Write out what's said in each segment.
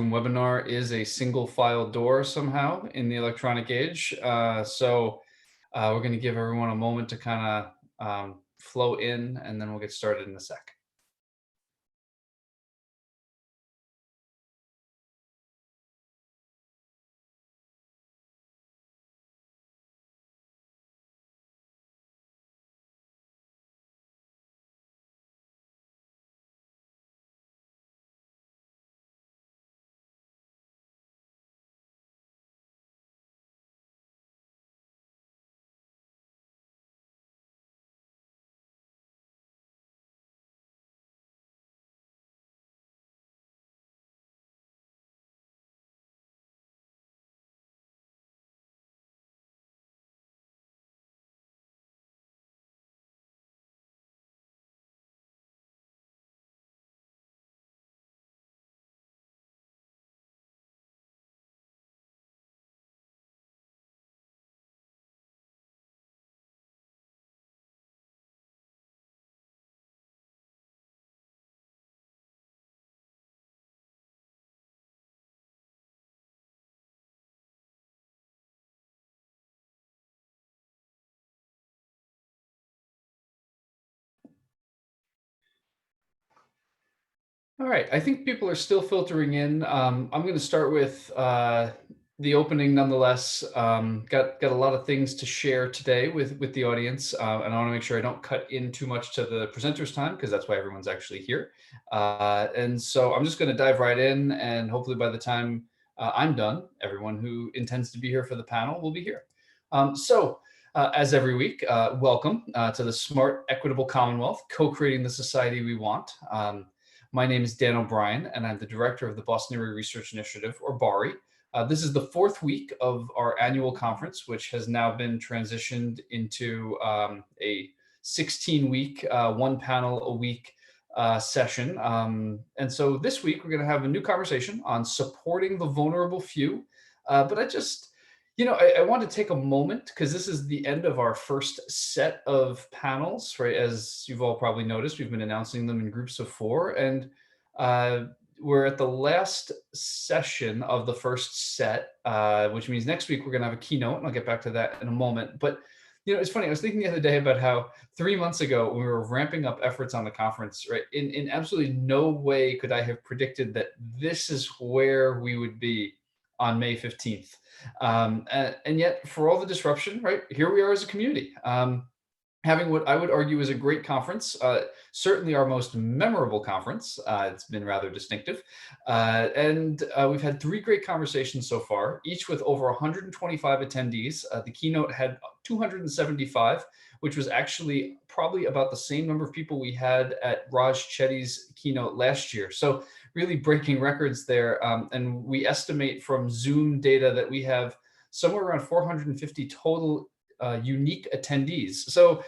Zoom webinar is a single file door somehow in the electronic age. We're going to give everyone a moment to kind of flow in, and then we'll get started in a sec. All right, I think people are still filtering in. I'm going to start with the opening, nonetheless. Got a lot of things to share today with the audience, and I want to make sure I don't cut in too much to the presenters' time because that's why everyone's actually here. And so I'm just going to dive right in, and hopefully by the time I'm done, everyone who intends to be here for the panel will be here. As every week, welcome to the Smart, Equitable Commonwealth, co-creating the society we want. My name is Dan O'Brien, and I'm the director of the Boston Area Research Initiative, or BARI. This is the fourth week of our annual conference, which has now been transitioned into a 16-week, one panel a week session. And so this week, we're going to have a new conversation on supporting the vulnerable few. But I want to take a moment because this is the end of our first set of panels, right? As you've all probably noticed, we've been announcing them in groups of 4, and we're at the last session of the first set, which means next week we're going to have a keynote, and I'll get back to that in a moment. But it's funny. I was thinking the other day about how 3 months ago, when we were ramping up efforts on the conference, right? In absolutely no way could I have predicted that this is where we would be on May 15th. And yet, for all the disruption, right, here we are as a community, having what I would argue is a great conference, certainly our most memorable conference. It's been rather distinctive. And we've had 3 great conversations so far, each with over 125 attendees. The keynote had 275, which was actually probably about the same number of people we had at Raj Chetty's keynote last year. So really breaking records there. And we estimate from Zoom data that we have somewhere around 450 total unique attendees. So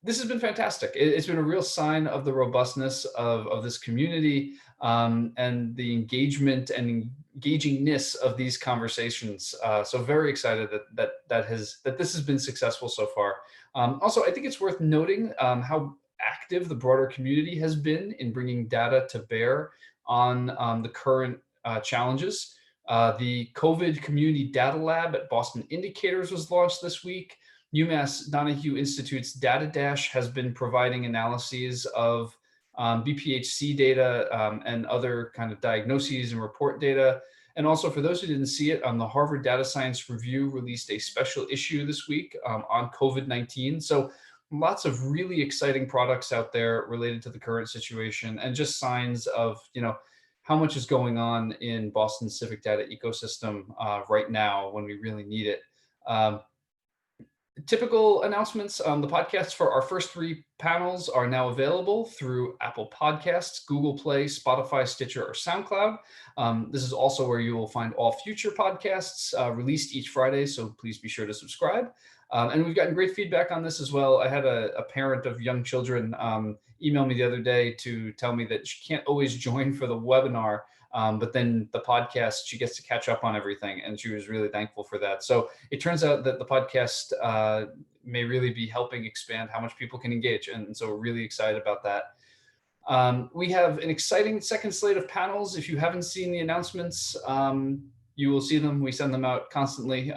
this has been fantastic. It's been a real sign of the robustness of this community, and the engagement and engagingness of these conversations. So very excited that this has been successful so far. Also, I think it's worth noting how active the broader community has been in bringing data to bear on the current challenges. The COVID Community Data Lab at Boston Indicators was launched this week. UMass Donahue Institute's Data Dash has been providing analyses of BPHC data and other kind of diagnoses and report data. And also, for those who didn't see it, the Harvard Data Science Review released a special issue this week on COVID-19. So lots of really exciting products out there related to the current situation, and just signs of, how much is going on in Boston's civic data ecosystem right now when we really need it. Typical announcements. The podcasts for our first 3 panels are now available through Apple Podcasts, Google Play, Spotify, Stitcher, or SoundCloud. This is also where you will find all future podcasts released each Friday, so please be sure to subscribe. And we've gotten great feedback on this as well. I had a parent of young children email me the other day to tell me that she can't always join for the webinar, but then the podcast, she gets to catch up on everything, and she was really thankful for that. So it turns out that the podcast may really be helping expand how much people can engage, and so we're really excited about that. We have an exciting second slate of panels. If you haven't seen the announcements, you will see them. We send them out constantly.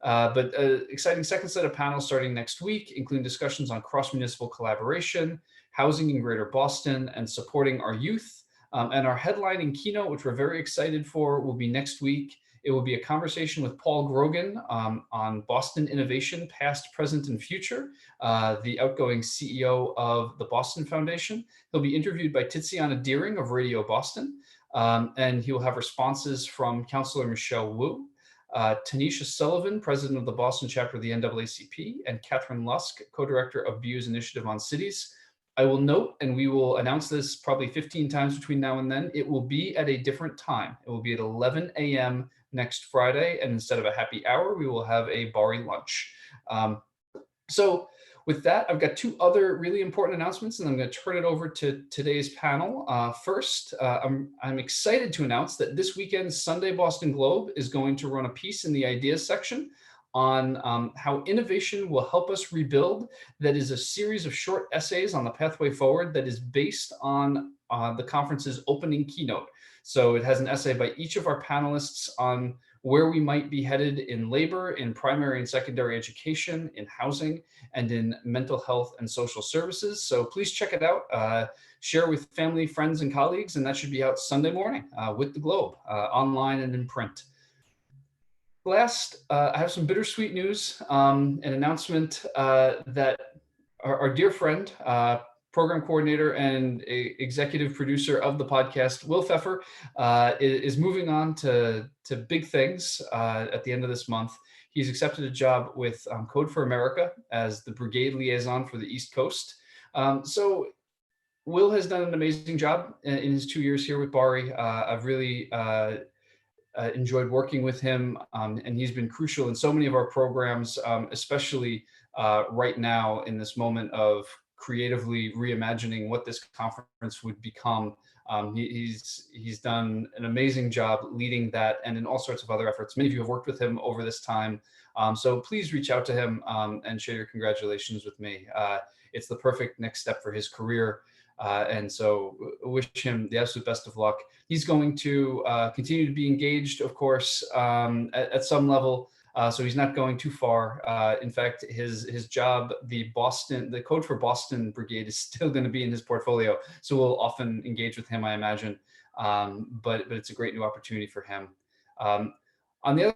But exciting second set of panels starting next week, including discussions on cross-municipal collaboration, housing in Greater Boston, and supporting our youth. And our headlining keynote, which we're very excited for, will be next week. It will be a conversation with Paul Grogan on Boston innovation, past, present, and future, the outgoing CEO of the Boston Foundation. He'll be interviewed by Tiziana Deering of Radio Boston, and he will have responses from Councillor Michelle Wu, Tanisha Sullivan, president of the Boston chapter of the NAACP, and Catherine Lusk, co-director of BU's Initiative on Cities. I will note, and we will announce this probably 15 times between now and then, it will be at a different time. It will be at 11 a.m. next Friday, and instead of a happy hour, we will have a BARI lunch. So with that, I've got two other really important announcements, and I'm going to turn it over to today's panel. First, I'm excited to announce that this weekend's Sunday Boston Globe is going to run a piece in the ideas section on how innovation will help us rebuild. That is a series of short essays on the pathway forward that is based on the conference's opening keynote. So it has an essay by each of our panelists on where we might be headed in labor, in primary and secondary education, in housing, and in mental health and social services. So please check it out, share with family, friends, and colleagues, and that should be out Sunday morning with the Globe, online and in print. Last, I have some bittersweet news, an announcement that our dear friend, program coordinator and executive producer of the podcast, Will Pfeffer, is moving on to big things at the end of this month. He's accepted a job with Code for America as the brigade liaison for the East Coast. So Will has done an amazing job in his 2 years here with BARI. I've really enjoyed working with him, and he's been crucial in so many of our programs, especially right now in this moment of creatively reimagining what this conference would become. He's done an amazing job leading that and in all sorts of other efforts. Many of you have worked with him over this time. So please reach out to him and share your congratulations with me. It's the perfect next step for his career. And so wish him the absolute best of luck. He's going to continue to be engaged, of course, at some level. So he's not going too far. In fact, his job, the Code for Boston Brigade, is still going to be in his portfolio. So we'll often engage with him, I imagine. But it's a great new opportunity for him. On the other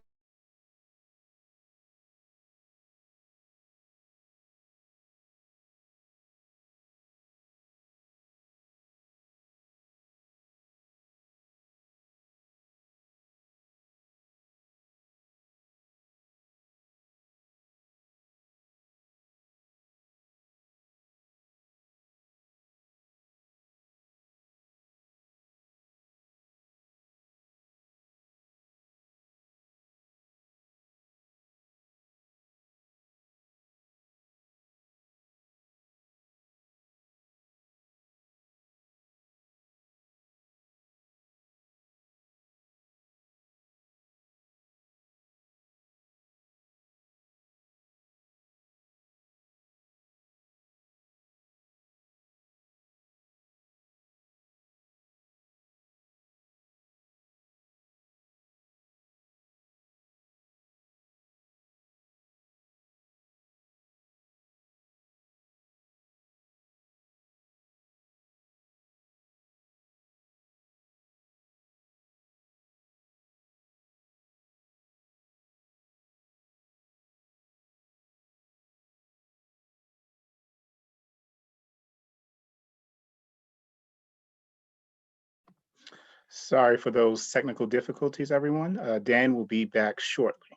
Sorry for those technical difficulties, everyone. Dan will be back shortly.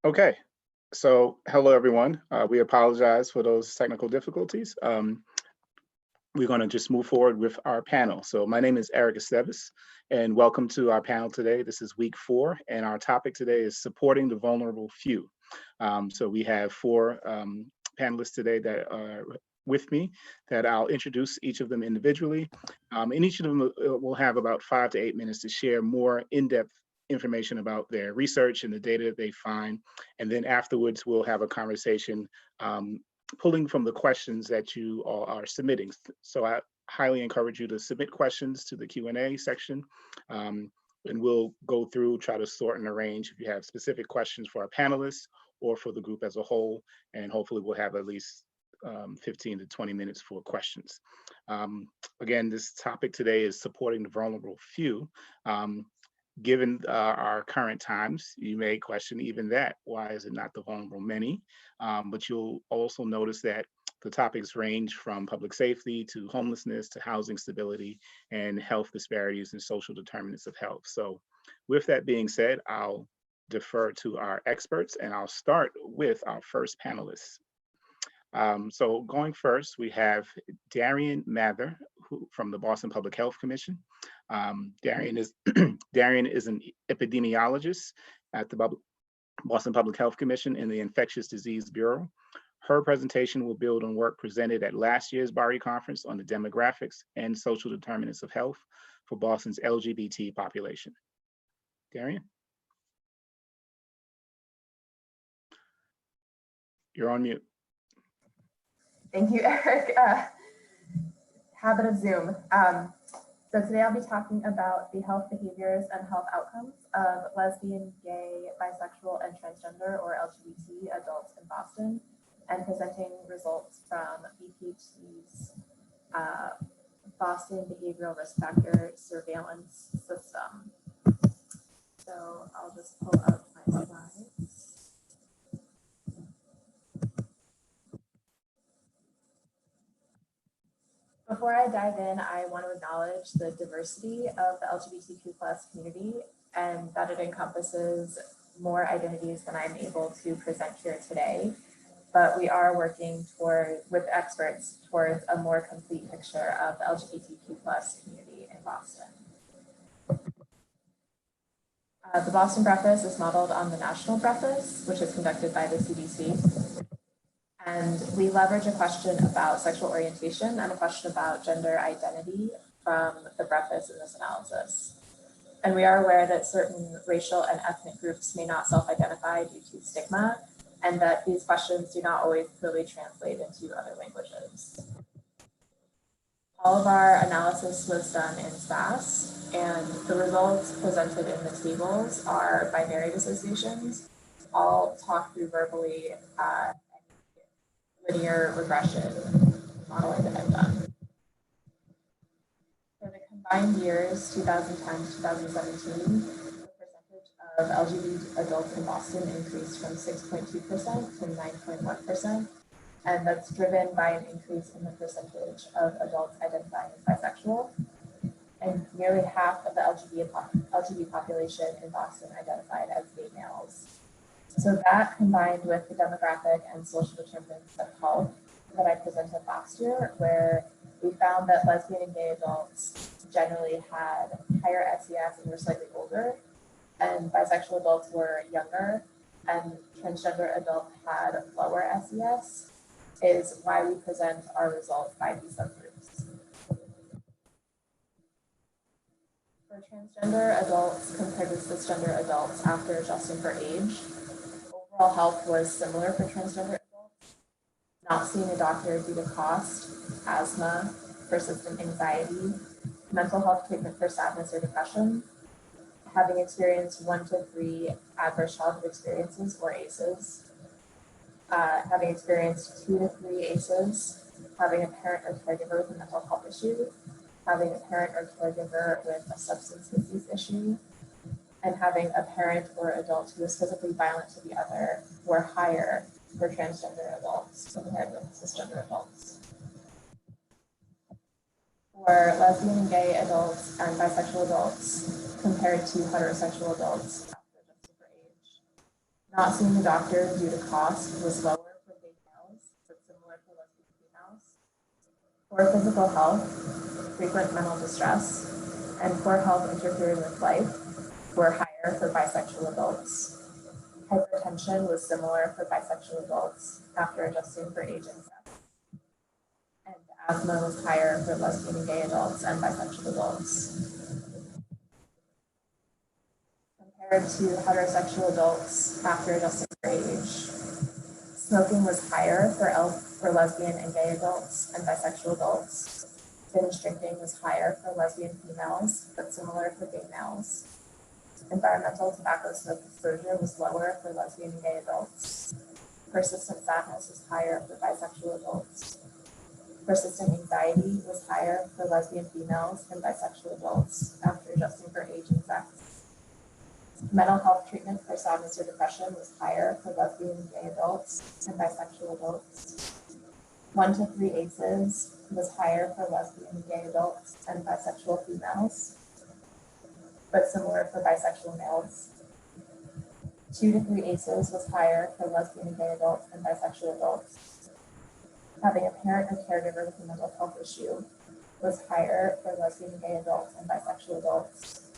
Okay, so hello, everyone. We apologize for those technical difficulties. we're going to just move forward with our panel. So my name is Eric Esteves, and welcome to our panel today. This is week 4, and our topic today is supporting the vulnerable few. So we have 4 panelists today that are with me that I'll introduce each of them individually. And each of them will have about 5 to 8 minutes to share more in-depth information about their research and the data that they find. And then afterwards, we'll have a conversation pulling from the questions that you all are submitting. So I highly encourage you to submit questions to the Q&A section. And we'll go through, try to sort and arrange if you have specific questions for our panelists or for the group as a whole. And hopefully we'll have at least 15 to 20 minutes for questions. Again, this topic today is supporting the vulnerable few. Given our current times, you may question even that. Why is it not the vulnerable many? But you'll also notice that the topics range from public safety to homelessness to housing stability and health disparities and social determinants of health. So with that being said, I'll defer to our experts and I'll start with our first panelist. So going first, we have Darian Mather from the Boston Public Health Commission. Darian is an epidemiologist at the Boston Public Health Commission in the Infectious Disease Bureau. Her presentation will build on work presented at last year's BARI conference on the demographics and social determinants of health for Boston's LGBT population. Darian? You're on mute. Thank you, Eric. Habit of Zoom. So today I'll be talking about the health behaviors and health outcomes of lesbian, gay, bisexual, and transgender or LGBT adults in Boston, and presenting results from BPHC's Boston Behavioral Risk Factor Surveillance System. So I'll just pull up my slides. Before I dive in, I want to acknowledge the diversity of the LGBTQ+ community and that it encompasses more identities than I'm able to present here today. But we are working with experts towards a more complete picture of the LGBTQ+ community in Boston. The Boston Breakfast is modeled on the National Breakfast, which is conducted by the CDC. And we leverage a question about sexual orientation and a question about gender identity from the breakfast in this analysis. And we are aware that certain racial and ethnic groups may not self-identify due to stigma, and that these questions do not always clearly translate into other languages. All of our analysis was done in SAS, and the results presented in the tables are binary associations, all talked through verbally linear regression modeling that I've done. For the combined years, 2010 to 2017, the percentage of LGBT adults in Boston increased from 6.2% to 9.1%. And that's driven by an increase in the percentage of adults identifying as bisexual. And nearly half of the LGBT population in Boston identified as gay males. So that combined with the demographic and social determinants of health that I presented last year, where we found that lesbian and gay adults generally had higher SES and were slightly older, and bisexual adults were younger, and transgender adults had lower SES, is why we present our results by these subgroups. For transgender adults compared with cisgender adults after adjusting for age, overall health was similar for transgender adults. Not seeing a doctor due to cost, asthma, persistent anxiety, mental health treatment for sadness or depression, having experienced 1 to 3 adverse childhood experiences or ACEs, having experienced 2 to 3 ACEs, having a parent or caregiver with a mental health issue, having a parent or caregiver with a substance misuse issue, and having a parent or adult who is physically violent to the other were higher for transgender adults compared with cisgender adults. For lesbian and gay adults and bisexual adults compared to heterosexual adults after adjusting for age, not seeing a doctor due to cost was lower for gay males, but similar for lesbian females. poor physical health, frequent mental distress, and poor health interfering with life were higher for bisexual adults. Hypertension was similar for bisexual adults after adjusting for age and sex. And asthma was higher for lesbian and gay adults and bisexual adults. Compared to heterosexual adults after adjusting for age, smoking was higher for lesbian and gay adults and bisexual adults. Binge drinking was higher for lesbian females, but similar for gay males. Environmental tobacco smoke exposure was lower for lesbian and gay adults. Persistent sadness was higher for bisexual adults. Persistent anxiety was higher for lesbian females and bisexual adults after adjusting for age and sex. Mental health treatment for sadness or depression was higher for lesbian and gay adults and bisexual adults. 1 to 3 ACEs was higher for lesbian and gay adults and bisexual females, but similar for bisexual males. 2 to 3 ACEs was higher for lesbian and gay adults and bisexual adults. Having a parent or caregiver with a mental health issue was higher for lesbian and gay adults and bisexual adults.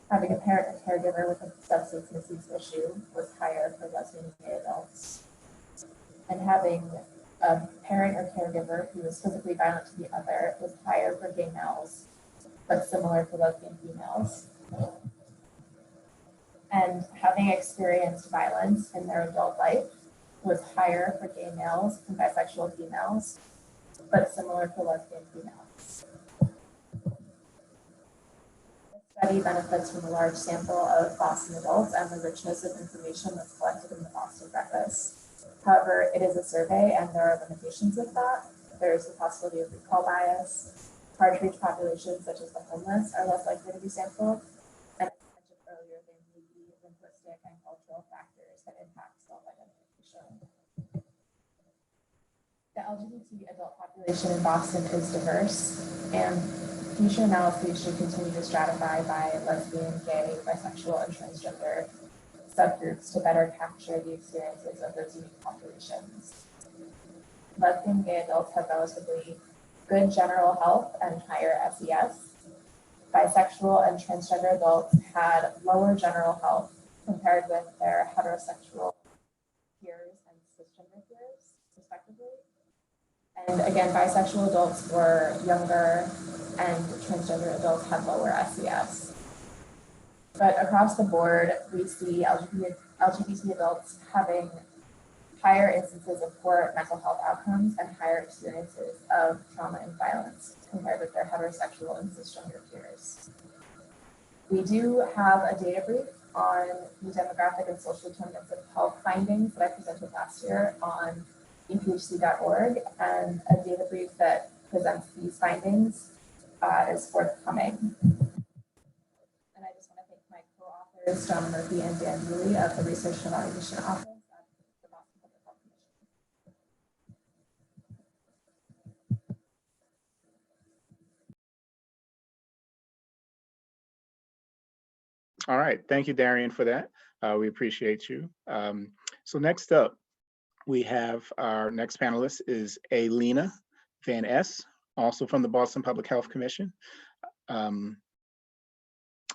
Having a parent or caregiver with a substance misuse issue was higher for lesbian and gay adults. And having a parent or caregiver who was physically violent to the other was higher for gay males, but similar for lesbian females. And having experienced violence in their adult life was higher for gay males and bisexual females, but similar for lesbian females. This study benefits from a large sample of Boston adults and the richness of information that's collected in the Boston Breakfast. However, it is a survey and there are limitations with that. There is the possibility of recall bias. Hard-to-reach populations such as the homeless are less likely to be sampled. And as mentioned earlier, there may be linguistic and cultural factors that impact self-identification. The LGBT adult population in Boston is diverse, and future analyses should continue to stratify by lesbian, gay, bisexual, and transgender subgroups to better capture the experiences of those unique populations. Lesbian and gay adults have relatively good general health and higher SES. Bisexual and transgender adults had lower general health compared with their heterosexual peers and cisgender peers, respectively. And again, bisexual adults were younger and transgender adults had lower SES. But across the board, we see LGBT adults having higher instances of poor mental health outcomes and higher experiences of trauma and violence compared with their heterosexual and cisgender peers. We do have a data brief on the demographic and social determinants of health findings that I presented last year on ephc.org, and a data brief that presents these findings is forthcoming. And I just want to thank my co-authors, John Murphy and Dan Dooley of the Research and Evaluation Office at the Boston Public Health Commission. All right, thank you, Darian, for that. We appreciate you. So next up, we have our next panelist is Alina Van Es, also from the Boston Public Health Commission.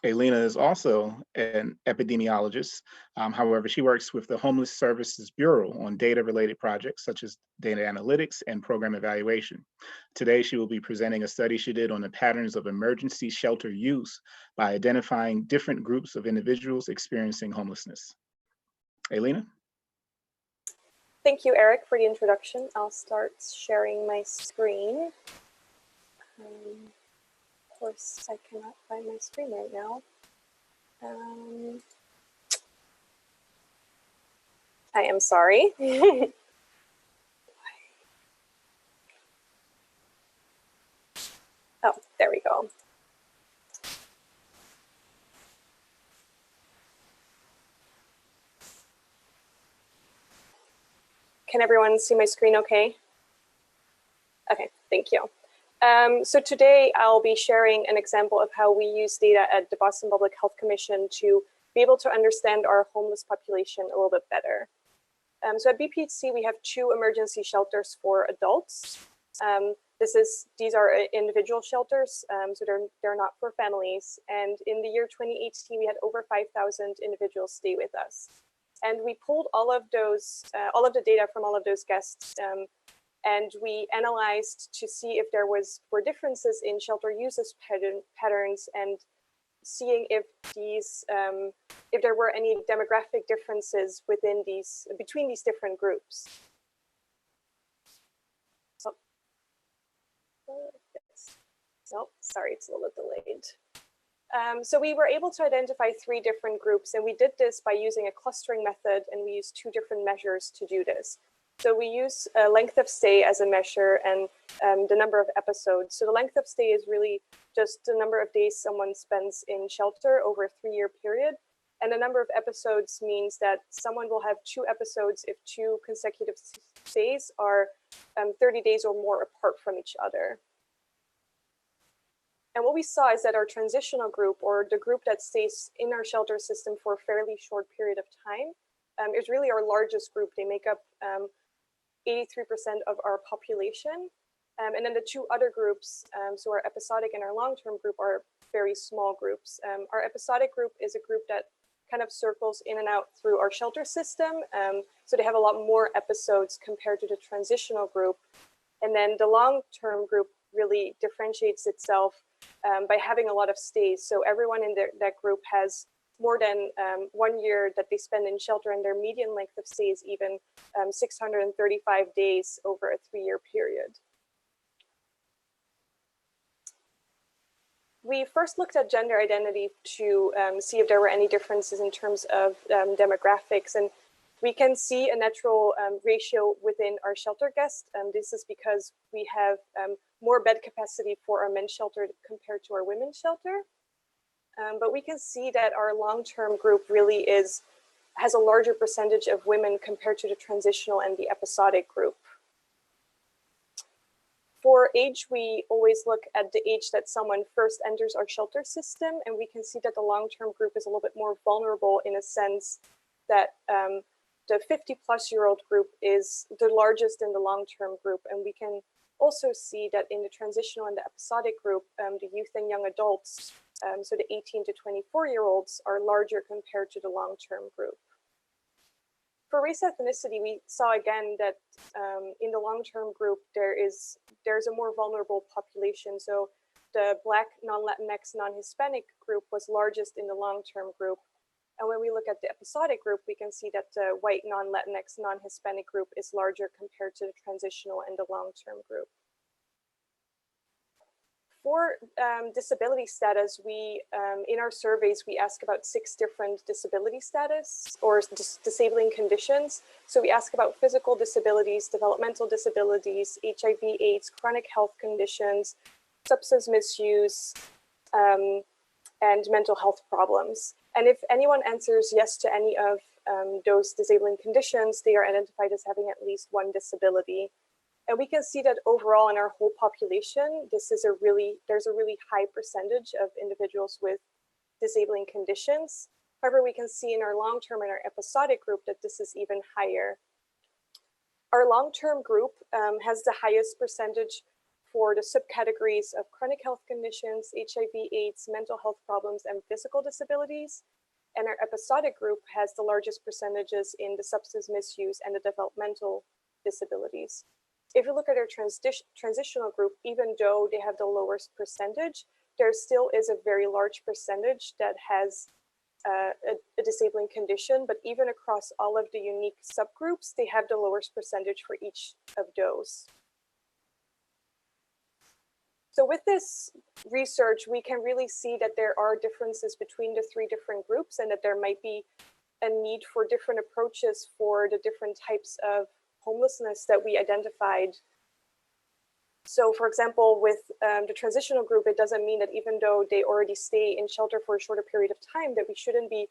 Alina is also an epidemiologist. However, she works with the Homeless Services Bureau on data-related projects such as data analytics and program evaluation. Today, she will be presenting a study she did on the patterns of emergency shelter use by identifying different groups of individuals experiencing homelessness. Alina? Thank you, Eric, for the introduction. I'll start sharing my screen. Of course, I cannot find my screen right now. I am sorry. Oh, there we go. Can everyone see my screen okay? Okay, thank you. So today I'll be sharing an example of how we use data at the Boston Public Health Commission to be able to understand our homeless population a little bit better. So at BPHC, we have 2 emergency shelters for adults. These are individual shelters, so they're not for families. And in the year 2018, we had over 5,000 individuals stay with us. And we pulled all of the data from all of those guests, and we analyzed to see if there were differences in shelter uses patterns, and seeing if if there were any demographic differences between these different groups. Oh, sorry, it's a little delayed. So we were able to identify 3 different groups, and we did this by using a clustering method, and we used 2 different measures to do this. So we use length of stay as a measure, and the number of episodes. So the length of stay is really just the number of days someone spends in shelter over a 3-year period. And the number of episodes means that someone will have 2 episodes if 2 consecutive stays are 30 days or more apart from each other. And what we saw is that our transitional group, or the group that stays in our shelter system for a fairly short period of time, is really our largest group. They make up 83% of our population. And then the 2 other groups, so our episodic and our long-term group, are very small groups. Our episodic group is a group that kind of circles in and out through our shelter system. So they have a lot more episodes compared to the transitional group. And then the long-term group really differentiates itself by having a lot of stays. So everyone in that group has more than 1 year that they spend in shelter, and their median length of stay is even 635 days over a 3-year period. We first looked at gender identity to see if there were any differences in terms of demographics, and we can see a natural ratio within our shelter guests. This is because we have more bed capacity for our men's shelter compared to our women's shelter. But we can see that our long-term group really has a larger percentage of women compared to the transitional and the episodic group. For age, we always look at the age that someone first enters our shelter system, and we can see that the long-term group is a little bit more vulnerable in a sense that the 50-plus-year-old group is the largest in the long-term group, and we can also see that in the transitional and the episodic group, the youth and young adults, so the 18 to 24-year-olds, are larger compared to the long-term group. For race ethnicity, we saw again that in the long-term group, there's a more vulnerable population. So the Black, non-Latinx, non-Hispanic group was largest in the long-term group. And when we look at the episodic group, we can see that the white, non-Latinx, non-Hispanic group is larger compared to the transitional and the long-term group. For disability status, in our surveys, we ask about 6 different disability status or disabling conditions. So we ask about physical disabilities, developmental disabilities, HIV, AIDS, chronic health conditions, substance misuse, and mental health problems. And if anyone answers yes to any of those disabling conditions, they are identified as having at least 1 disability. And we can see that overall in our whole population, there's a really high percentage of individuals with disabling conditions. However, we can see in our long-term and our episodic group that this is even higher. Our long-term group has the highest percentage for the subcategories of chronic health conditions, HIV, AIDS, mental health problems, and physical disabilities. And our episodic group has the largest percentages in the substance misuse and the developmental disabilities. If you look at our transitional group, even though they have the lowest percentage, there still is a very large percentage that has a disabling condition, but even across all of the unique subgroups, they have the lowest percentage for each of those. So with this research, we can really see that there are differences between the 3 different groups, and that there might be a need for different approaches for the different types of homelessness that we identified. So for example, with the transitional group, it doesn't mean that even though they already stay in shelter for a shorter period of time, that we shouldn't be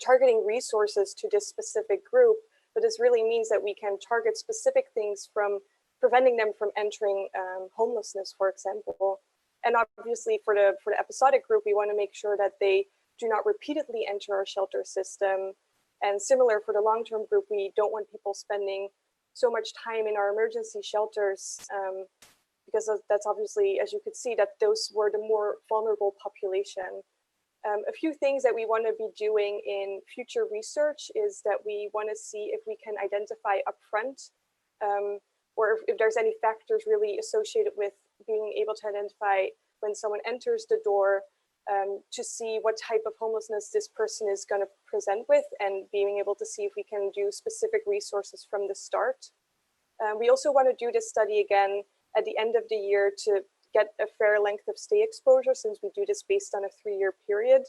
targeting resources to this specific group. But this really means that we can target specific things from preventing them from entering homelessness, for example. And obviously for the episodic group, we want to make sure that they do not repeatedly enter our shelter system. And similar for the long-term group, we don't want people spending so much time in our emergency shelters because that's obviously, as you could see, that those were the more vulnerable population. A few things that we want to be doing in future research is that we want to see if we can identify upfront or if there's any factors really associated with being able to identify when someone enters the door to see what type of homelessness this person is going to present with, and being able to see if we can do specific resources from the start. We also want to do this study again at the end of the year to get a fair length of stay exposure, since we do this based on a 3-year period.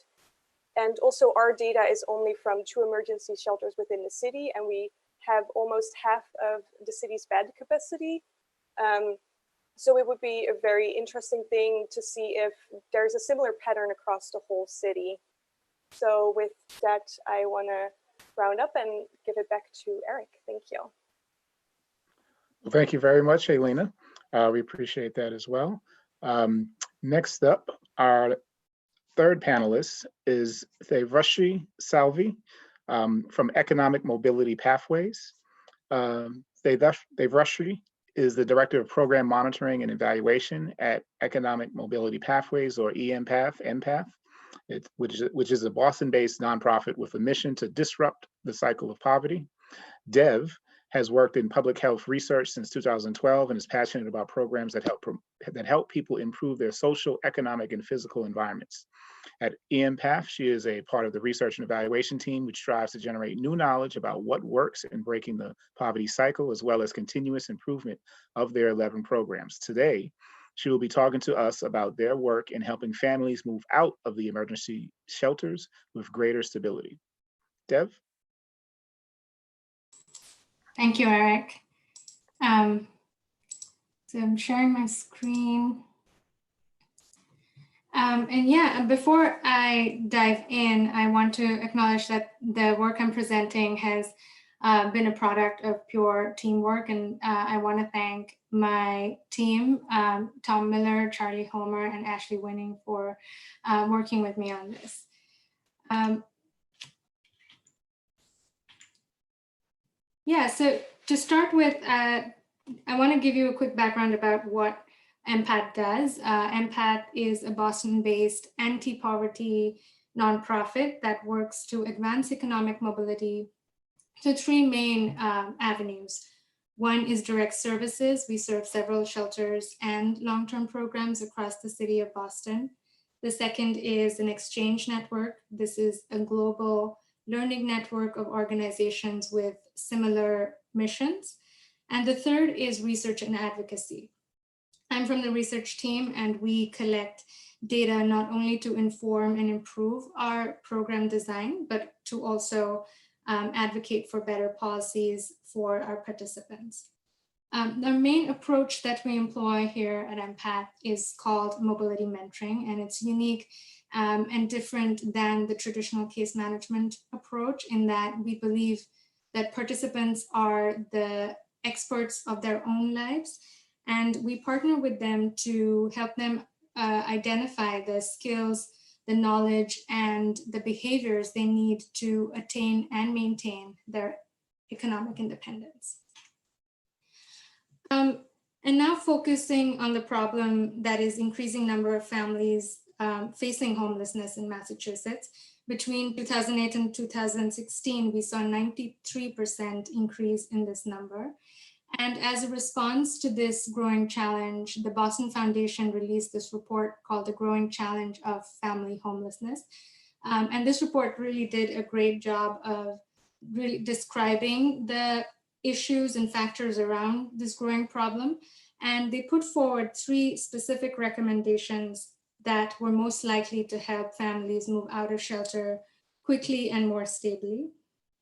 And also our data is only from 2 emergency shelters within the city, and we have almost half of the city's bed capacity. So it would be a very interesting thing to see if there's a similar pattern across the whole city. So with that, I want to round up and give it back to Eric. Thank you. Well, thank you very much, Helena. We appreciate that as well. Next up, our third panelist is Devashri Salvi from Economic Mobility Pathways. Devashri is the Director of Program Monitoring and Evaluation at Economic Mobility Pathways, or empath, which is a Boston-based nonprofit with a mission to disrupt the cycle of poverty. Dev has worked in public health research since 2012 and is passionate about programs that help people improve their social, economic, and physical environments. At empath, she is a part of the research and evaluation team, which strives to generate new knowledge about what works in breaking the poverty cycle, as well as continuous improvement of their 11 programs. Today, she will be talking to us about their work in helping families move out of the emergency shelters with greater stability. Dev? Thank you, Eric. So I'm sharing my screen. And yeah, before I dive in, I want to acknowledge that the work I'm presenting has been a product of pure teamwork. And I want to thank my team, Tom Miller, Charlie Homer, and Ashley Winning for working with me on this. Yeah, so to start with, I want to give you a quick background about what Empath does. Empath is a Boston-based anti-poverty nonprofit that works to advance economic mobility to 3 main avenues. One is direct services. We serve several shelters and long-term programs across the city of Boston. The second is an exchange network. This is a global learning network of organizations with similar missions. And the third is research and advocacy. I'm from the research team, and we collect data not only to inform and improve our program design, but to also advocate for better policies for our participants. The main approach that we employ here at Empath is called mobility mentoring, and it's unique and different than the traditional case management approach, in that we believe that participants are the experts of their own lives, and we partner with them to help them identify the skills, the knowledge, and the behaviors they need to attain and maintain their economic independence. And now focusing on the problem that is increasing number of families facing homelessness in Massachusetts. Between 2008 and 2016, we saw a 93% increase in this number. And as a response to this growing challenge, the Boston Foundation released this report called The Growing Challenge of Family Homelessness. And this report really did a great job of really describing the issues and factors around this growing problem. And they put forward 3 specific recommendations that were most likely to help families move out of shelter quickly and more stably.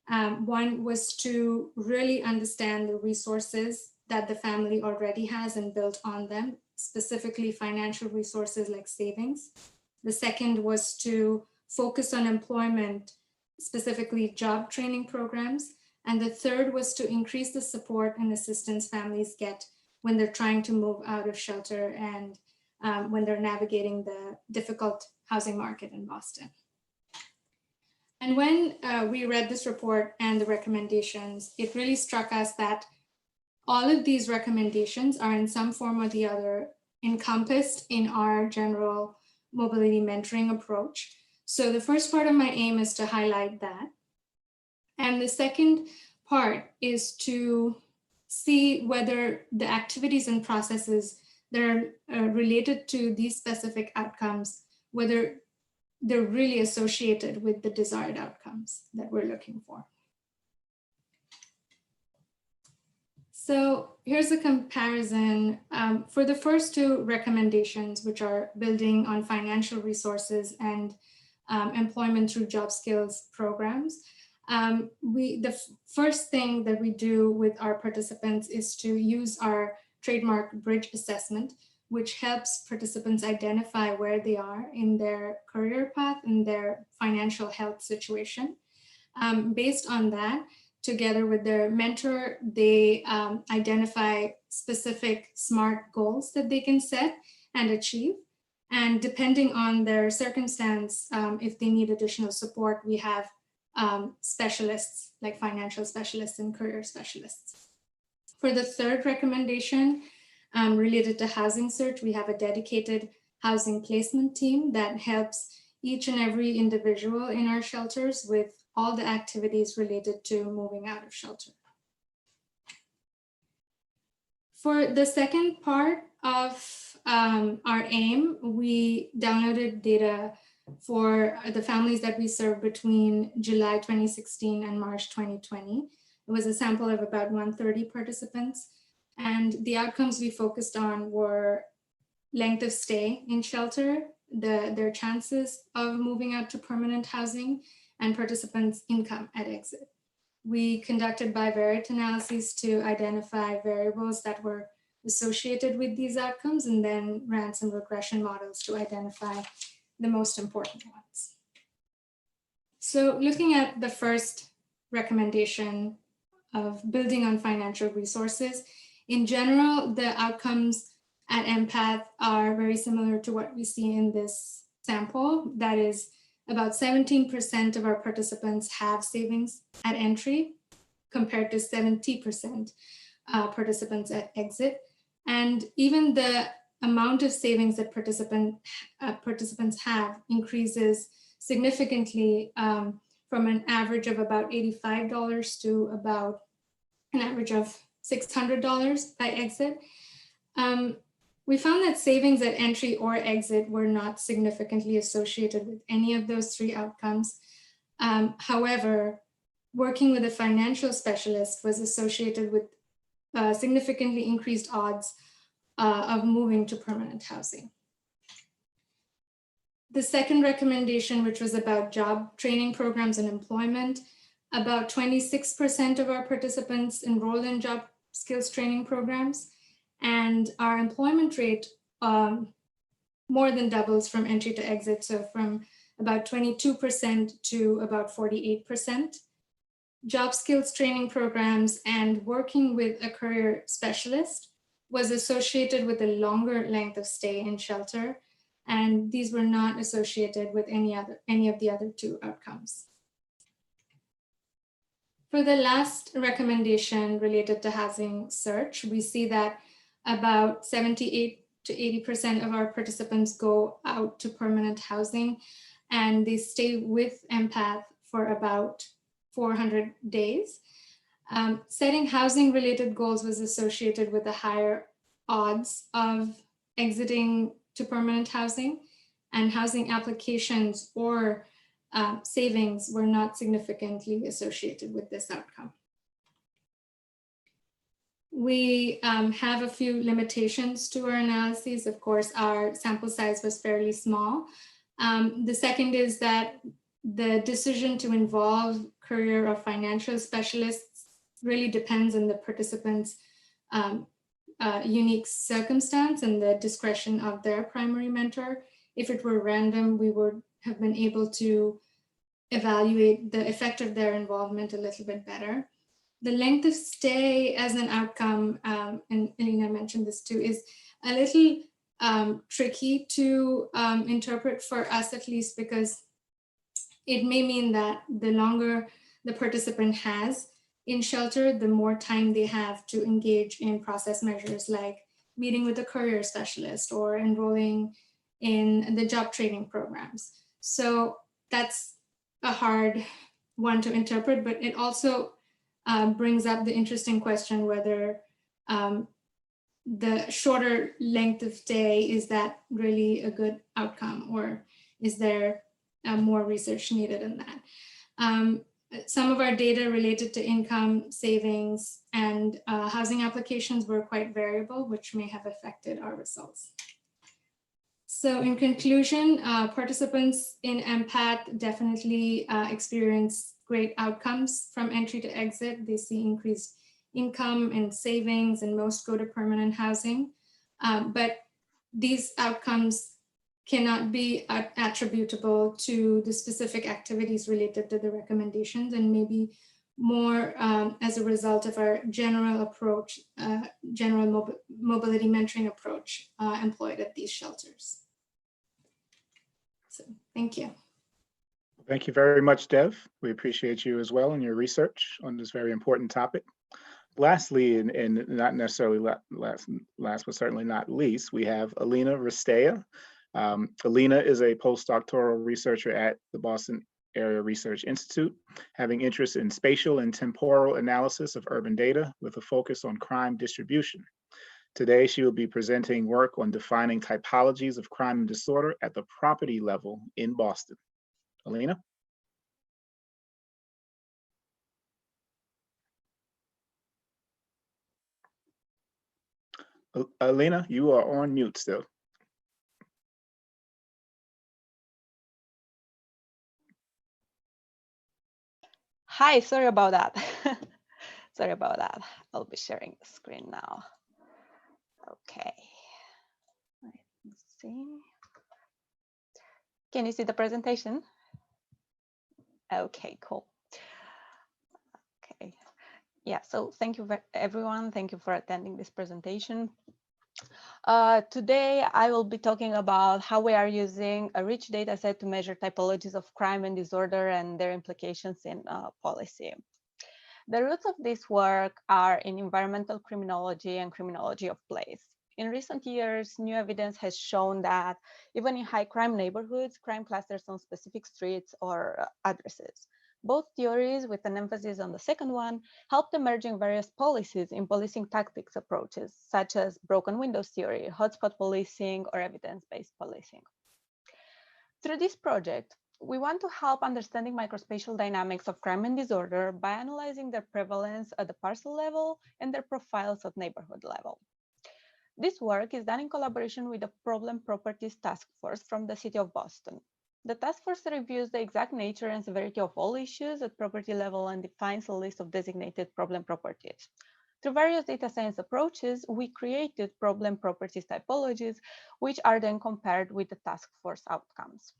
One was to really understand the resources that the family already has and build on them, specifically financial resources like savings. The second was to focus on employment, specifically job training programs. And the third was to increase the support and assistance families get when they're trying to move out of shelter and when they're navigating the difficult housing market in Boston. And when we read this report and the recommendations, it really struck us that all of these recommendations are in some form or the other encompassed in our general mobility mentoring approach. So the first part of my aim is to highlight that. And the second part is to see whether the activities and processes that are related to these specific outcomes, whether they're really associated with the desired outcomes that we're looking for. So here's a comparison for the first two recommendations, which are building on financial resources and employment through job skills programs. The first thing that we do with our participants is to use our trademark bridge assessment, which helps participants identify where they are in their career path and their financial health situation. Based on that, together with their mentor, they identify specific SMART goals that they can set and achieve. And depending on their circumstance, if they need additional support, we have specialists like financial specialists and career specialists. For the third recommendation related to housing search, we have a dedicated housing placement team that helps each and every individual in our shelters with all the activities related to moving out of shelter. For the second part of our aim, we downloaded data for the families that we served between July 2016 and March 2020. It was a sample of about 130 participants. And the outcomes we focused on were length of stay in shelter, their chances of moving out to permanent housing, and participants' income at exit. We conducted bivariate analyses to identify variables that were associated with these outcomes, and then ran some regression models to identify the most important ones. So looking at the first recommendation of building on financial resources, in general, the outcomes at Empath are very similar to what we see in this sample. That is, about 17% of our participants have savings at entry, compared to 70% participants at exit. And even the amount of savings that participants have increases significantly from an average of about $85 to about an average of $600 by exit. We found that savings at entry or exit were not significantly associated with any of those three outcomes. However, working with a financial specialist was associated with significantly increased odds of moving to permanent housing. The second recommendation, which was about job training programs and employment, about 26% of our participants enrolled in job skills training programs, and our employment rate more than doubles from entry to exit, so from about 22% to about 48%. Job skills training programs and working with a career specialist was associated with a longer length of stay in shelter, and these were not associated with any of the other two outcomes. For the last recommendation related to housing search, we see that about 78 to 80% of our participants go out to permanent housing, and they stay with Empath for about 400 days. Setting housing related goals was associated with a higher odds of exiting to permanent housing, and housing applications or savings were not significantly associated with this outcome. We have a few limitations to our analyses. Of course, our sample size was fairly small. The second is that the decision to involve career or financial specialists really depends on the participant's unique circumstance and the discretion of their primary mentor. If it were random, we would have been able to evaluate the effect of their involvement a little bit better. The length of stay as an outcome, and Elena mentioned this too, is a little tricky to interpret for us, at least, because it may mean that the longer the participant has in shelter, the more time they have to engage in process measures like meeting with a career specialist or enrolling in the job training programs. So that's a hard one to interpret, but it also brings up the interesting question whether the shorter length of stay, is that really a good outcome, or is there more research needed in that? Some of our data related to income, savings, and housing applications were quite variable, which may have affected our results. So in conclusion, participants in MPAT definitely experience great outcomes from entry to exit. They see increased income and savings, and most go to permanent housing. But these outcomes cannot be attributable to the specific activities related to the recommendations, and maybe more as a result of our general approach, general mobility mentoring approach employed at these shelters. So thank you. Thank you very much, Dev. We appreciate you as well and your research on this very important topic. Lastly, and not necessarily last but certainly not least, we have Alina Ristea. Alina is a postdoctoral researcher at the Boston Area Research Institute, having interest in spatial and temporal analysis of urban data with a focus on crime distribution. Today, she will be presenting work on defining typologies of crime and disorder at the property level in Boston. Alina? Alina, you are on mute still. Hi, sorry about that. Sorry about that. I'll be sharing the screen now. Okay. Let's see. Can you see the presentation? Okay, cool. Okay. Yeah, so thank you everyone. Thank you for attending this presentation. Today, I will be talking about how we are using a rich data set to measure typologies of crime and disorder and their implications in policy. The roots of this work are in environmental criminology and criminology of place. In recent years, new evidence has shown that even in high crime neighborhoods, crime clusters on specific streets or addresses. Both theories, with an emphasis on the second one, helped emerging various policies in policing tactics approaches, such as broken windows theory, hotspot policing, or evidence-based policing. Through this project, we want to help understanding microspatial dynamics of crime and disorder by analyzing their prevalence at the parcel level and their profiles at neighborhood level. This work is done in collaboration with the Problem Properties Task Force from the City of Boston. The task force reviews the exact nature and severity of all issues at property level and defines a list of designated problem properties. Through various data science approaches, we created problem properties typologies, which are then compared with the task force outcomes.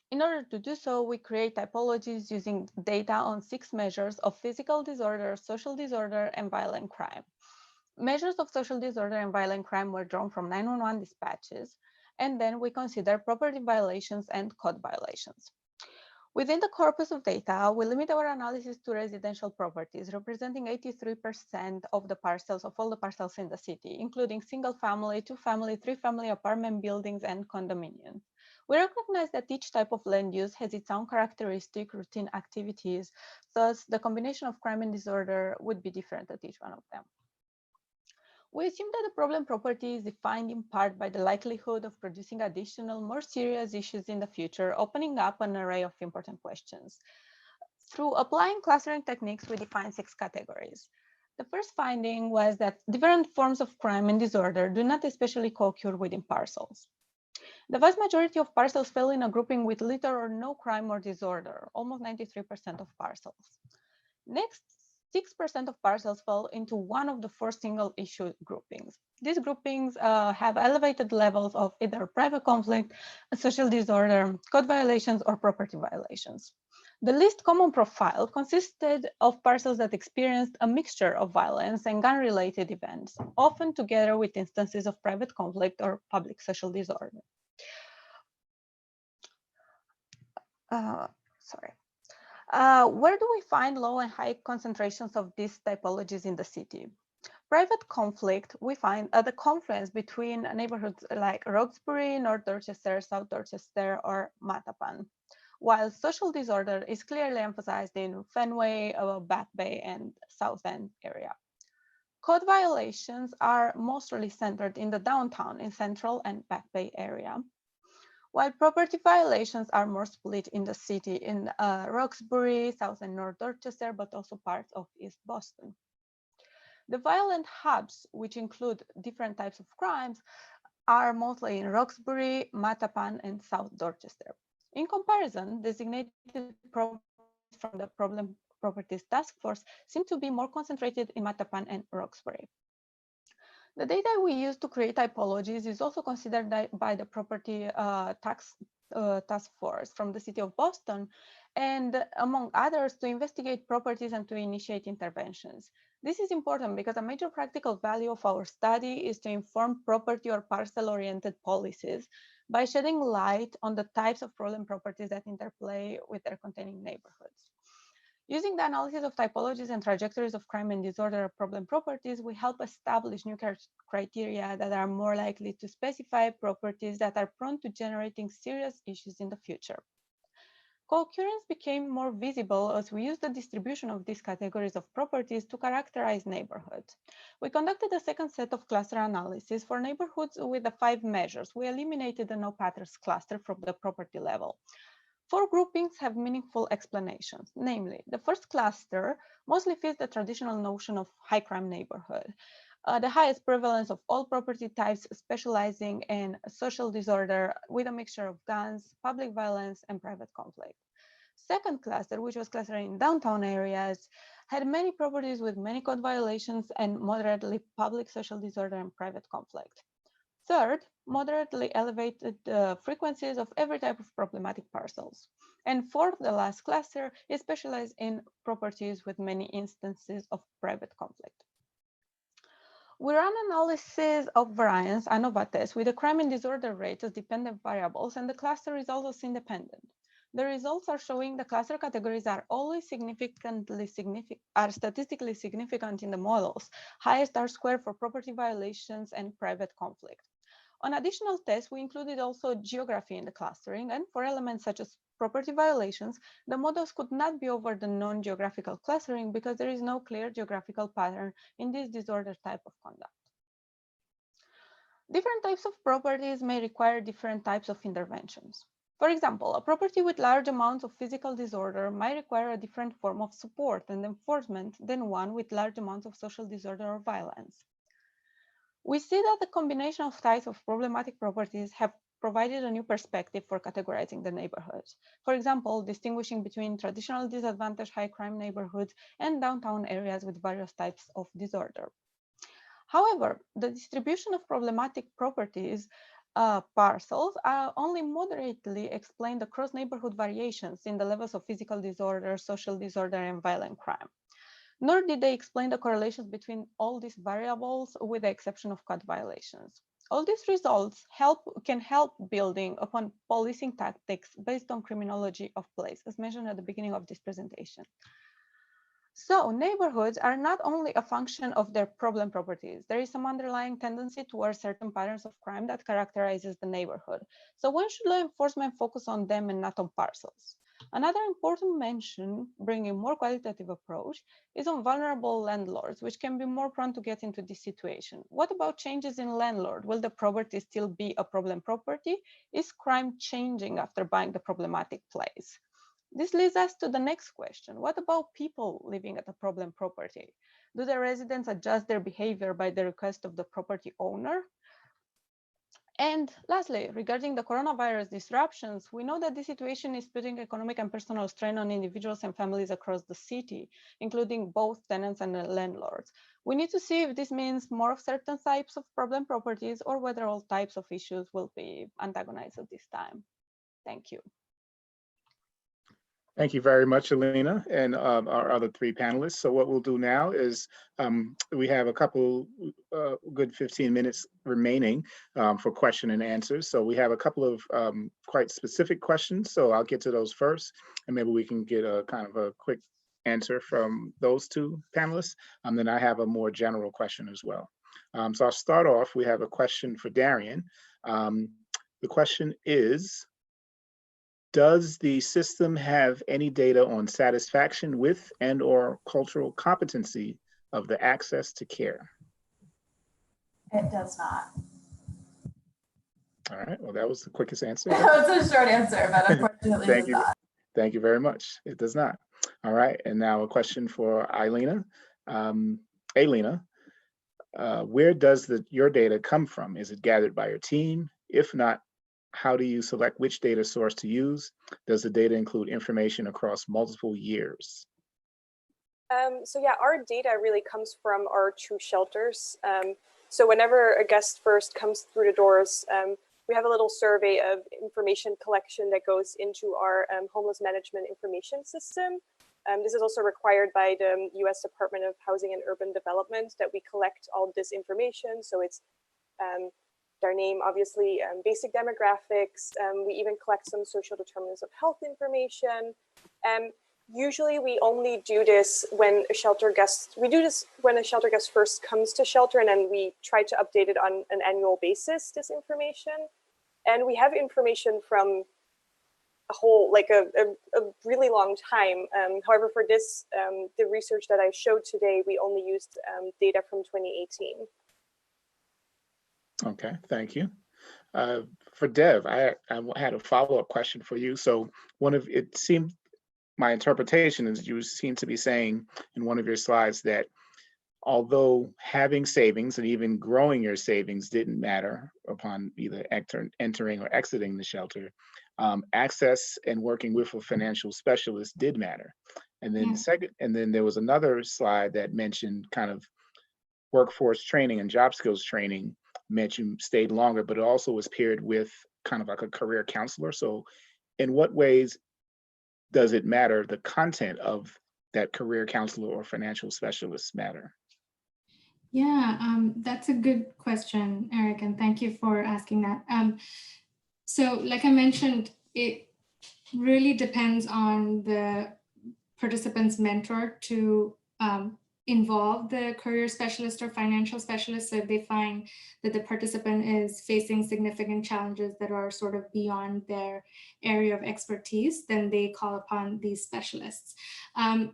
In order to do so, we create typologies using data on 6 measures of physical disorder, social disorder, and violent crime. Measures of social disorder and violent crime were drawn from 911 dispatches, and then we consider property violations and code violations. Within the corpus of data, we limit our analysis to residential properties, representing 83% of the parcels, of all the parcels in the city, including single family, 2-family, 3-family apartment buildings, and condominiums. We recognize that each type of land use has its own characteristic routine activities, thus the combination of crime and disorder would be different at each one of them. We assume that the problem property is defined in part by the likelihood of producing additional, more serious issues in the future, opening up an array of important questions. Through applying clustering techniques, we define 6 categories. The first finding was that different forms of crime and disorder do not especially co-occur within parcels. The vast majority of parcels fell in a grouping with little or no crime or disorder, almost 93% of parcels. Next, 6% of parcels fell into one of the 4 single issue groupings. These groupings have elevated levels of either private conflict, social disorder, code violations, or property violations. The least common profile consisted of parcels that experienced a mixture of violence and gun-related events, often together with instances of private conflict or public social disorder. Where do we find low and high concentrations of these typologies in the city? Private conflict we find at the confluence between neighborhoods like Roxbury, North Dorchester, South Dorchester, or Mattapan, while social disorder is clearly emphasized in Fenway, Back Bay, and South End area. Code violations are mostly centered in the downtown, in Central and Back Bay area, while property violations are more split in the city in Roxbury, South and North Dorchester, but also parts of East Boston. The violent hubs, which include different types of crimes, are mostly in Roxbury, Mattapan, and South Dorchester. In comparison, designated properties from the Problem Properties Task Force seem to be more concentrated in Mattapan and Roxbury. The data we use to create typologies is also considered by the Property Task Force from the City of Boston, and among others, to investigate properties and to initiate interventions. This is important because a major practical value of our study is to inform property or parcel-oriented policies by shedding light on the types of problem properties that interplay with their containing neighborhoods. Using the analysis of typologies and trajectories of crime and disorder problem properties, we help establish new criteria that are more likely to specify properties that are prone to generating serious issues in the future. Co-occurrence became more visible as we used the distribution of these categories of properties to characterize neighborhoods. We conducted a second set of cluster analysis for neighborhoods with the 5 measures. We eliminated the no patterns cluster from the property level. 4 groupings have meaningful explanations. Namely, the first cluster mostly fits the traditional notion of high crime neighborhood. The highest prevalence of all property types specializing in social disorder with a mixture of guns, public violence, and private conflict. Second cluster, which was clustered in downtown areas, had many properties with many code violations and moderately public social disorder and private conflict. Third, moderately elevated frequencies of every type of problematic parcels. And fourth, the last cluster is specialized in properties with many instances of private conflict. We run analysis of variance, ANOVA test, with the crime and disorder rates as dependent variables, and the cluster results as independent. The results are showing the cluster categories are always statistically significant in the models. Highest R squared for property violations and private conflict. On additional tests, we included also geography in the clustering, and for elements such as property violations, the models could not be over the non-geographical clustering because there is no clear geographical pattern in this disorder type of conduct. Different types of properties may require different types of interventions. For example, a property with large amounts of physical disorder might require a different form of support and enforcement than one with large amounts of social disorder or violence. We see that the combination of types of problematic properties have provided a new perspective for categorizing the neighborhoods. For example, distinguishing between traditional disadvantaged high crime neighborhoods and downtown areas with various types of disorder. However, the distribution of problematic properties parcels only moderately explain the cross-neighborhood variations in the levels of physical disorder, social disorder, and violent crime. Nor did they explain the correlations between all these variables with the exception of code violations. All these results can help building upon policing tactics based on criminology of place, as mentioned at the beginning of this presentation. So neighborhoods are not only a function of their problem properties. There is some underlying tendency towards certain patterns of crime that characterizes the neighborhood. So when should law enforcement focus on them and not on parcels? Another important mention, bringing more qualitative approach, is on vulnerable landlords, which can be more prone to get into this situation. What about changes in landlord? Will the property still be a problem property? Is crime changing after buying the problematic place? This leads us to the next question. What about people living at a problem property? Do the residents adjust their behavior by the request of the property owner? And lastly, regarding the coronavirus disruptions, we know that this situation is putting economic and personal strain on individuals and families across the city, including both tenants and landlords. We need to see if this means more of certain types of problem properties or whether all types of issues will be antagonized at this time. Thank you. Thank you very much, Alina, and our other three panelists. So what we'll do now is we have a couple good 15 minutes remaining for question and answers. So we have a couple of quite specific questions. So I'll get to those first, and maybe we can get a kind of a quick answer from those two panelists. Then I have a more general question as well. So I'll start off. We have a question for Darian. The question is, does the system have any data on satisfaction with and/or cultural competency of the access to care? It does not. All right, well, that was the quickest answer. That was a short answer, but unfortunately it Thank does you. not. Thank you very much. It does not. All right, and now a question for Ailina. Ailina, where does your data come from? Is it gathered by your team? If not, how do you select which data source to use? Does the data include information across multiple years? So yeah, our data really comes from our two shelters. So whenever a guest first comes through the doors, we have a little survey of information collection that goes into our homeless management information system. This is also required by the US Department of Housing and Urban Development, that we collect all this information. So it's their name, obviously, basic demographics. We even collect some social determinants of health information. Usually we only do this when a shelter guest, first comes to shelter, and then we try to update it on an annual basis, this information. And we have information from a whole, like a really long time. However, for this, the research that I showed today, we only used data from 2018. Okay, thank you. For Dev, I had a follow-up question for you. So it seemed, my interpretation is you seem to be saying in one of your slides that although having savings and even growing your savings didn't matter upon either entering or exiting the shelter, access and working with a financial specialist did matter. And then then there was another slide that mentioned kind of workforce training and job skills training meant you stayed longer, but it also was paired with kind of like a career counselor. So in what ways does it matter, the content of that career counselor or financial specialist matter? Yeah, that's a good question, Eric, and thank you for asking that. So like I mentioned, it really depends on the participant's mentor to involve the career specialist or financial specialist. So if they find that the participant is facing significant challenges that are sort of beyond their area of expertise, then they call upon these specialists.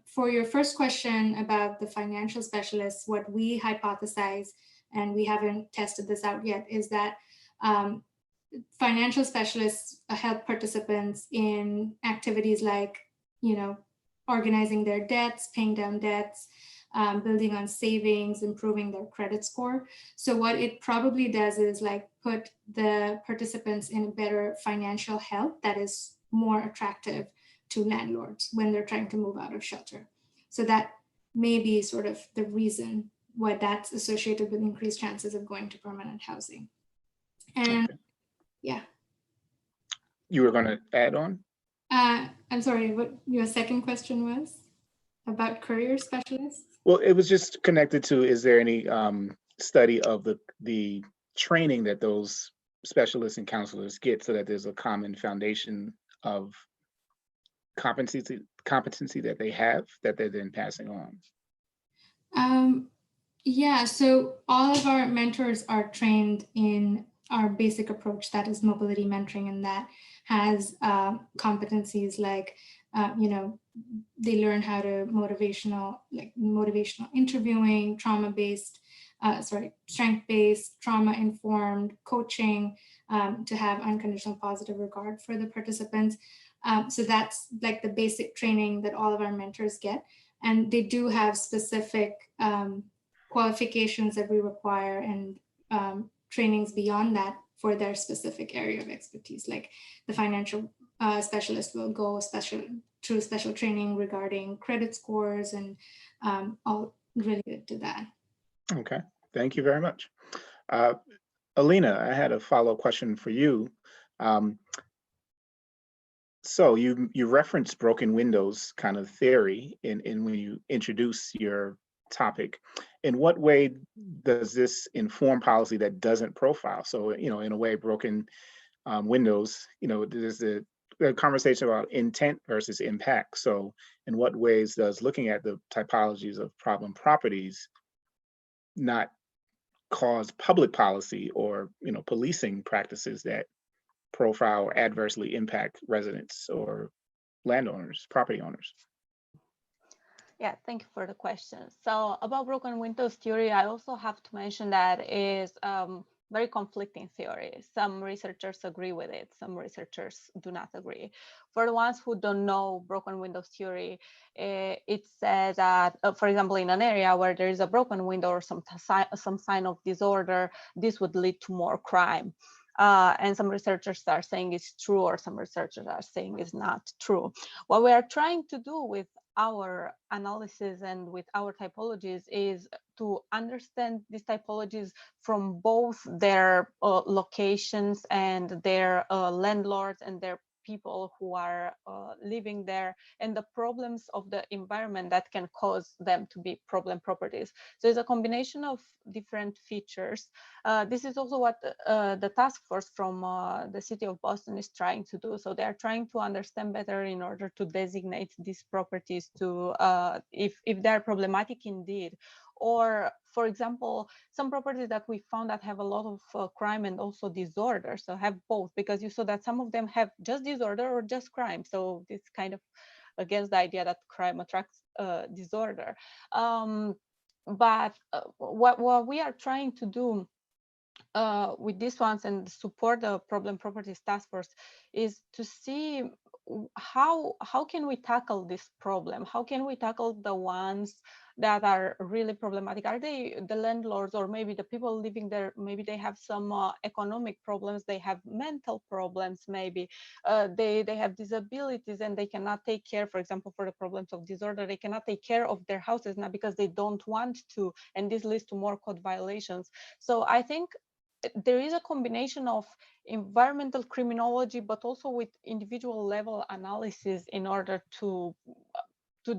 For your first question about the financial specialists, what we hypothesize, and we haven't tested this out yet, is that financial specialists help participants in activities like, organizing their debts, paying down debts, building on savings, improving their credit score. So what it probably does is like put the participants in a better financial health that is more attractive to landlords when they're trying to move out of shelter. So that may be sort of the reason why that's associated with increased chances of going to permanent housing. And okay. Yeah. You were going to add on? I'm sorry, what your second question was about career specialists? Well, it was just connected to, is there any study of the training that those specialists and counselors get so that there's a common foundation of competency that they have that they're then passing on? Yeah, so all of our mentors are trained in our basic approach, that is mobility mentoring, and that has competencies like, they learn how to motivational interviewing, strength-based, trauma-informed coaching, to have unconditional positive regard for the participants. So that's like the basic training that all of our mentors get. And they do have specific qualifications that we require and trainings beyond that for their specific area of expertise. Like the financial specialist will go through special training regarding credit scores and all related to that. Okay, thank you very much. Alina, I had a follow-up question for you. So you referenced broken windows kind of theory in when you introduce your topic. In what way does this inform policy that doesn't profile? So, in a way, broken windows, there's the conversation about intent versus impact. So, in what ways does looking at the typologies of problem properties not cause public policy or policing practices that profile or adversely impact residents or landowners, property owners? Yeah, thank you for the question. So about broken windows theory, I also have to mention that is very conflicting theory. Some researchers agree with it, some researchers do not agree. For the ones who don't know broken windows theory, it says that, for example, in an area where there is a broken window or some sign of disorder, this would lead to more crime. And some researchers are saying it's true, or some researchers are saying it's not true. What we are trying to do with our analysis and with our typologies is to understand these typologies from both their locations and their landlords and their people who are living there, and the problems of the environment that can cause them to be problem properties. So it's a combination of different features. This is also what the task force from the city of Boston is trying to do. So they are trying to understand better in order to designate these properties to if they're problematic indeed. Or, for example, some properties that we found that have a lot of crime and also disorder, so have both, because you saw that some of them have just disorder or just crime. So this kind of against the idea that crime attracts disorder. But what we are trying to do with these ones and support the problem properties task force is to see how can we tackle this problem? How can we tackle the ones that are really problematic? Are they the landlords, or maybe the people living there, maybe they have some economic problems, they have mental problems, maybe they have disabilities and they cannot take care, for example, for the problems of disorder, they cannot take care of their houses, not because they don't want to, and this leads to more code violations. So I think there is a combination of environmental criminology, but also with individual level analysis in order to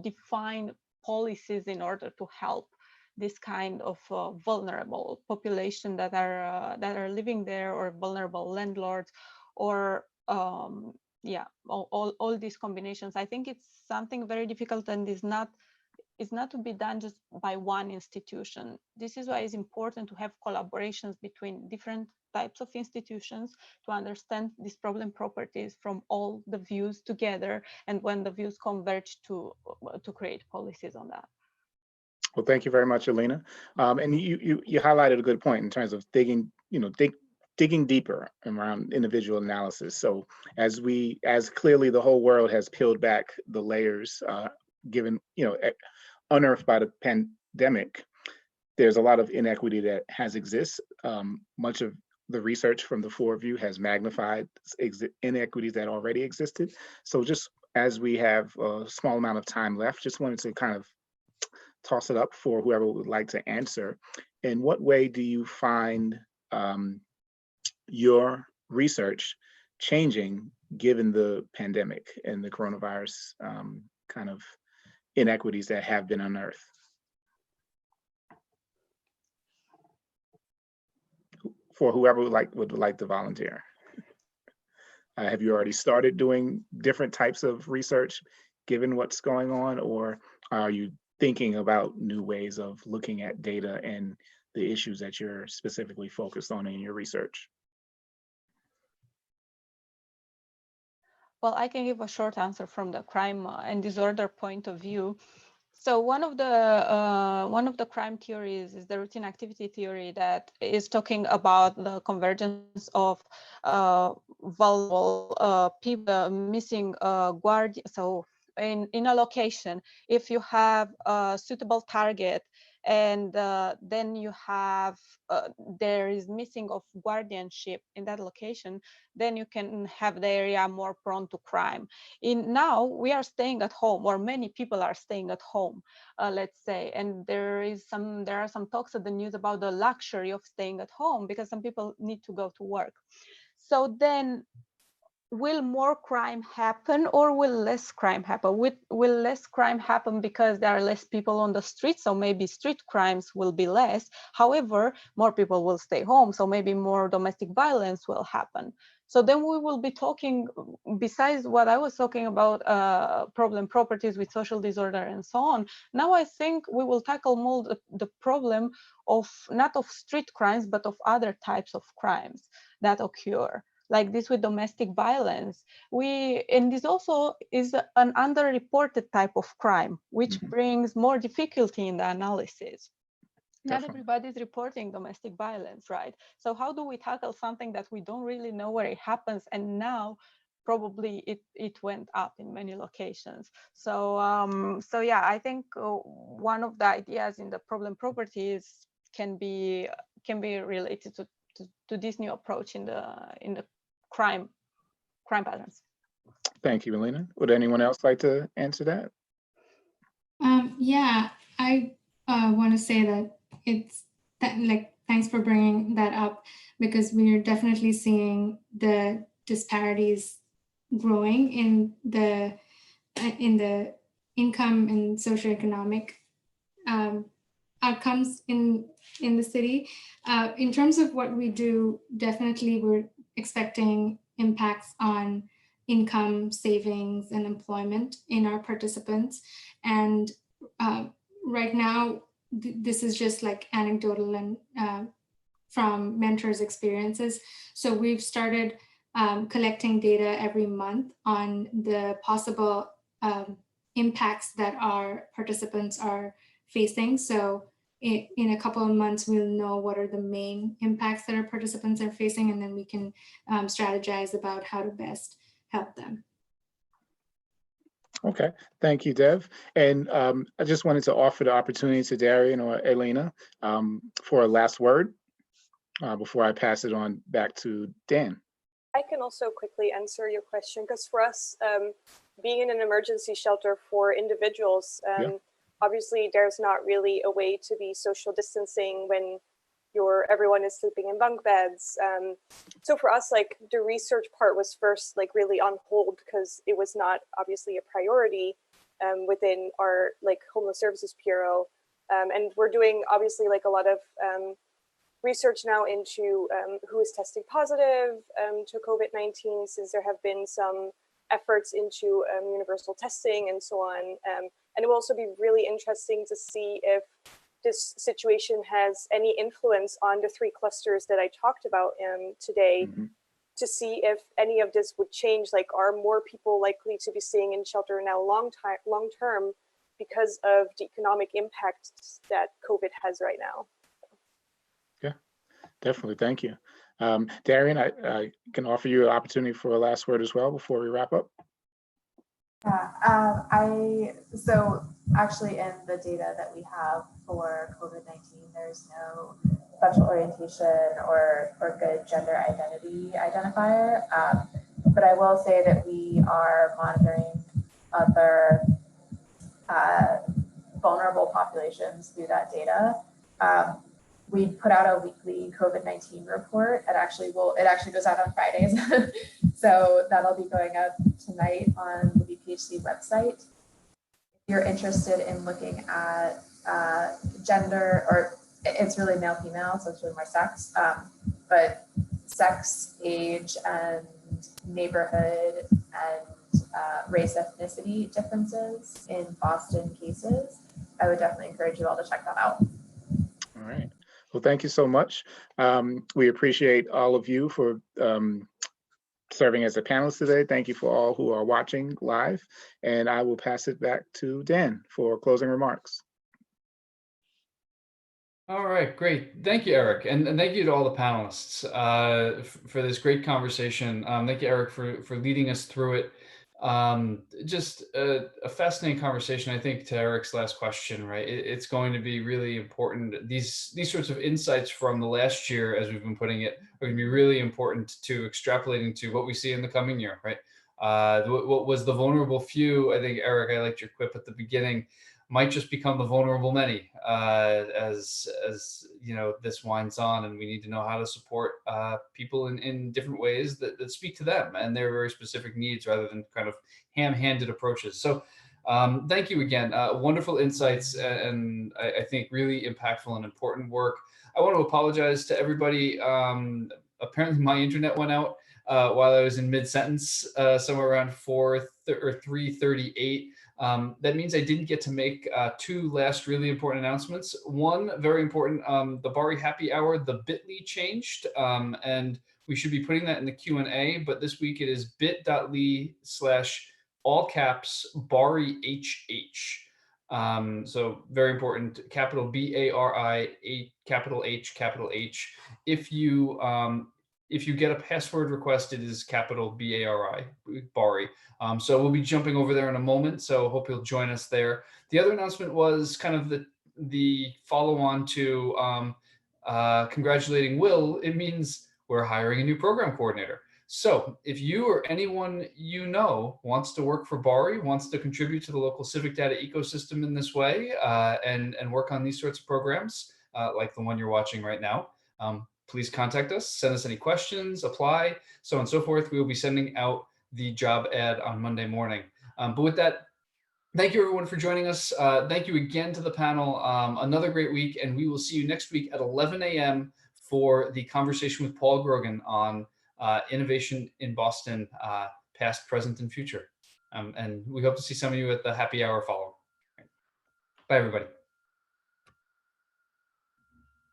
define policies in order to help this kind of vulnerable population that are living there, or vulnerable landlords, or yeah, all these combinations. I think it's something very difficult and is not to be done just by one institution. This is why it's important to have collaborations between different types of institutions to understand these problem properties from all the views together, and when the views converge to create policies on that. Well, thank you very much, Alina. And you highlighted a good point in terms of digging deeper around individual analysis. So as clearly the whole world has peeled back the layers, given unearthed by the pandemic, there's a lot of inequity that has exists. Much of the research from the four of you has magnified inequities that already existed. So just as we have a small amount of time left, just wanted to kind of toss it up for whoever would like to answer. In what way do you find your research changing given the pandemic and the coronavirus kind of inequities that have been unearthed? For whoever would like to volunteer. Have you already started doing different types of research given what's going on, or are you thinking about new ways of looking at data and the issues that you're specifically focused on in your research? Well, I can give a short answer from the crime and disorder point of view. So one of the crime theories is the routine activity theory, that is talking about the convergence of vulnerable people, missing guardian. So in a location, if you have a suitable target, and then you have there is missing of guardianship in that location, then you can have the area more prone to crime. Now we are staying at home, or many people are staying at home, let's say, and there are some talks at the news about the luxury of staying at home because some people need to go to work. So then will more crime happen or will less crime happen? Will less crime happen because there are less people on the street, so maybe street crimes will be less. However, more people will stay home, so maybe more domestic violence will happen. So then we will be talking, besides what I was talking about, problem properties with social disorder and so on. Now I think we will tackle more the problem of not of street crimes, but of other types of crimes that occur, like this with domestic violence. And this also is an underreported type of crime, which brings more difficulty in the analysis. Not everybody's reporting domestic violence, right? So how do we tackle something that we don't really know where it happens, and now probably it went up in many locations? So yeah, I think one of the ideas in the problem properties can be related to this new approach in the crime patterns. Thank you, Elena. Would anyone else like to answer that? Yeah, I want to say that thanks for bringing that up, because we're definitely seeing the disparities growing in the income and socioeconomic outcomes in the city. In terms of what we do, definitely we're expecting impacts on income, savings, and employment in our participants. And right now, this is just like anecdotal and from mentors' experiences. So we've started collecting data every month on the possible impacts that our participants are facing. So in a couple of months, we'll know what are the main impacts that our participants are facing, and then we can strategize about how to best help them. Okay, thank you, Dev. And I just wanted to offer the opportunity to Darian or Elena for a last word before I pass it on back to Dan. I can also quickly answer your question, because for us, being in an emergency shelter for individuals, obviously there's not really a way to be social distancing when everyone is sleeping in bunk beds. So for us, like the research part was first like really on hold because it was not obviously a priority within our like Homeless Services Bureau. And we're doing obviously like a lot of research now into who is testing positive to COVID-19, since there have been some efforts into universal testing and so on. And it will also be really interesting to see if this situation has any influence on the 3 clusters that I talked about today, to see if any of this would change. Like, are more people likely to be staying in shelter now long term because of the economic impact that COVID has right now? Yeah, definitely. Thank you. Darian, I can offer you an opportunity for a last word as well before we wrap up. Yeah, so actually in the data that we have for COVID-19, there's no sexual orientation or good gender identity identifier. But I will say that we are monitoring other vulnerable populations through that data. We put out a weekly COVID-19 report. It actually goes out on Fridays. So that'll be going up tonight on the BPHC website. If you're interested in looking at gender, or it's really male female, so it's really more sex, but sex, age, and neighborhood and race ethnicity differences in Boston cases, I would definitely encourage you all to check that out. All right. Well, thank you so much. We appreciate all of you for serving as a panelist today. Thank you for all who are watching live. And I will pass it back to Dan for closing remarks. All right, great. Thank you, Eric. And thank you to all the panelists for this great conversation. Thank you, Eric, for leading us through it. Just a fascinating conversation. I think to Eric's last question, right? It's going to be really important. These sorts of insights from the last year, as we've been putting it, are going to be really important to extrapolating to what we see in the coming year, right? What was the vulnerable few? I think, Eric, I liked your quip at the beginning, might just become the vulnerable many as you know, this winds on, and we need to know how to support people in different ways that speak to them and their very specific needs, rather than kind of ham-handed approaches. So thank you again. Wonderful insights, and I think really impactful and important work. I want to apologize to everybody. Apparently my internet went out while I was in mid-sentence, somewhere around 3:38. That means I didn't get to make two last really important announcements. One, very important, the BARI happy hour, the bit.ly changed, and we should be putting that in the Q&A, but this week it is bit.ly/all caps BARI HH. So very important, capital BARI, capital H, capital H. If you get a password request, it is capital BARI, BARI. So we'll be jumping over there in a moment. So hope you'll join us there. The other announcement was kind of the follow-on to congratulating Will. It means we're hiring a new program coordinator. So if you or anyone you know wants to work for BARI, wants to contribute to the local civic data ecosystem in this way, and work on these sorts of programs, like the one you're watching right now, please contact us, send us any questions, apply, so on and so forth. We will be sending out the job ad on Monday morning. But with that, thank you everyone for joining us. Thank you again to the panel. Another great week, and we will see you next week at 11 a.m. for the conversation with Paul Grogan on innovation in Boston, past, present, and future. And we hope to see some of you at the happy hour follow. Bye, everybody.